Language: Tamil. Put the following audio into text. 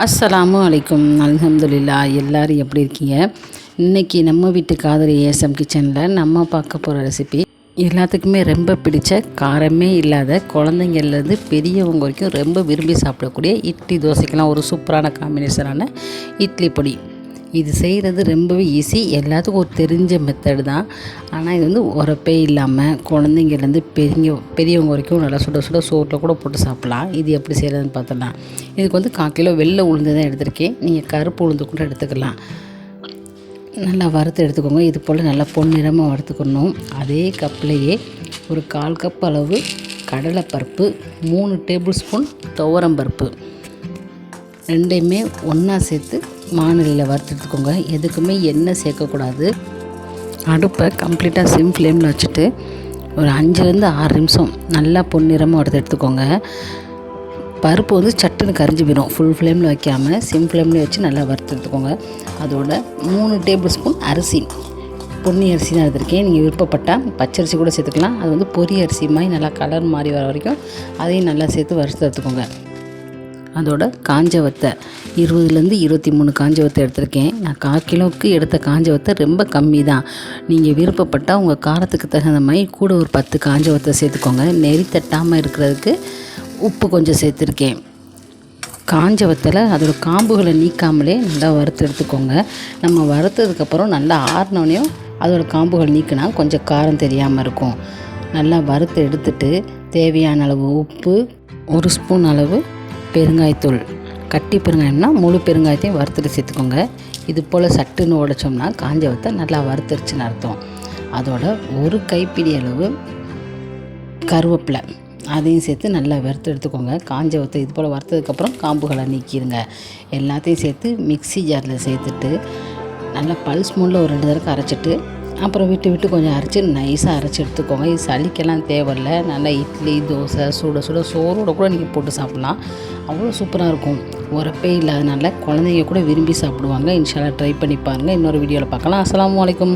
அஸ்ஸலாமு அலைக்கும். அல்ஹம்துலில்லா. எல்லோரும் எப்படி இருக்கீங்க? இன்றைக்கி நம்ம வீட்டு காதலி ஏஎஸ்எம் கிச்சனில் நம்ம பார்க்க போகிற ரெசிபி எல்லாத்துக்குமே ரொம்ப பிடிச்ச, காரமே இல்லாத, குழந்தைங்கள்லேருந்து பெரியவங்க வரைக்கும் ரொம்ப விரும்பி சாப்பிடக்கூடிய இட்லி தோசைக்கெல்லாம் ஒரு சூப்பரான காம்பினேஷனான இட்லி பொடி. இது செய்கிறது ரொம்பவே ஈஸி, எல்லாத்துக்கும் ஒரு தெரிஞ்ச மெத்தடு தான். ஆனால் இது வந்து உரப்பே இல்லாமல் குழந்தைங்கள்லேருந்து பெரியவங்க வரைக்கும் நல்லா சுட சுட சோற்றில் கூட போட்டு சாப்பிட்லாம். இது எப்படி செய்கிறதுன்னு பார்த்துடலாம். இதுக்கு வந்து 1/4 கிலோ வெள்ளை உளுந்து தான் எடுத்திருக்கேன். நீங்கள் கருப்பு உளுந்து கூட எடுத்துக்கலாம். நல்லா வறுத்து எடுத்துக்கோங்க. இது போல் நல்லா பொன்னிறமாக வறுத்துக்கணும். அதே கப்லேயே ஒரு 1/4 கப் அளவு கடலைப்பருப்பு, 3 டேபிள் ஸ்பூன் துவரம்பருப்பு, ரெண்டையுமே ஒன்றா சேர்த்து வாணலியில் வறுத்து எடுத்துக்கோங்க. எதுக்குமே எண்ணெய் சேர்க்கக்கூடாது. அடுப்பை கம்ப்ளீட்டாக சிம் ஃப்ளேமில் வச்சுட்டு ஒரு 5லேருந்து 6 நிமிஷம் நல்லா பொன்னிறமாக வறுத்து எடுத்துக்கோங்க. பருப்பு வந்து சட்டுன்னு கரிஞ்சு போயிடும். ஃபுல் ஃப்ளேமில் வைக்காமல் சிம் ஃப்ளேமில் வச்சு நல்லா வறுத்து எடுத்துக்கோங்க. அதோட 3 டேபிள் ஸ்பூன் அரிசி, பொன்னி அரிசி தான் எடுத்திருக்கேன். நீங்கள் விருப்பப்பட்டால் பச்சரிசி கூட சேர்த்துக்கலாம். அது வந்து பொரி அரிசி மாதிரி நல்லா கலர் மாதிரி வர வரைக்கும் அதையும் நல்லா சேர்த்து வறுத்து எடுத்துக்கோங்க. அதோட காஞ்ச வத்தை 20லேருந்து 23 காஞ்ச வத்தை எடுத்திருக்கேன். நான் 1/4 கிலோவுக்கு எடுத்த காஞ்ச வத்தை ரொம்ப கம்மி தான். நீங்கள் விருப்பப்பட்டால் உங்கள் காரத்துக்கு தகுந்த மாதிரி கூட ஒரு 10 காஞ்ச வத்தை சேர்த்துக்கோங்க. நெறி தட்டாமல் இருக்கிறதுக்கு உப்பு கொஞ்சம் சேர்த்துருக்கேன். காஞ்ச வத்தில் அதோட காம்புகளை நீக்காமலே நல்லா வறுத்து எடுத்துக்கோங்க. நம்ம வறுத்ததுக்கப்புறம் நல்லா ஆறினோடனையும் அதோட காம்புகள் நீக்கினா கொஞ்சம் காரம் தெரியாமல் இருக்கும். நல்லா வறுத்து எடுத்துட்டு தேவையான அளவு உப்பு, 1 ஸ்பூன் அளவு பெருங்காயத்தூள், கட்டி பெருங்காயம்னா முழு பெருங்காயத்தையும் வறுத்துட்டு சேர்த்துக்கோங்க. இது போல் சட்டுன்னு உடைச்சோம்னா காஞ்ச வத்தை நல்லா வறுத்துருச்சுன்னு அர்த்தம். அதோட ஒரு கைப்பிடி அளவு கருவேப்பிலை, அதையும் சேர்த்து நல்லா வறுத்து எடுத்துக்கோங்க. காஞ்ச வத்தை இது போல் வறுத்ததுக்கப்புறம் காம்புகளை நீக்கிடுங்க. எல்லாத்தையும் சேர்த்து மிக்ஸி ஜாரில் சேர்த்துட்டு நல்லா பல்ஸ் மோடில் ஒரு 2 தடவை அரைச்சிட்டு அப்புறம் விட்டு கொஞ்சம் அரைச்சி நைஸாக அரைச்சி எடுத்துக்கோங்க. இது சளிக்கெல்லாம் தேவையில்லை. நல்லா இட்லி, தோசை, சுட சுட சோறோட கூட நீங்கள் போட்டு சாப்பிட்லாம். அவ்வளோ சூப்பராக இருக்கும். உரப்பே இல்லாதனால குழந்தைங்க கூட விரும்பி சாப்பிடுவாங்க. இன்ஷால்லா ட்ரை பண்ணி பாருங்கள். இன்னொரு வீடியோவில் பார்க்கலாம். அஸ்ஸலாமு அலைக்கும்.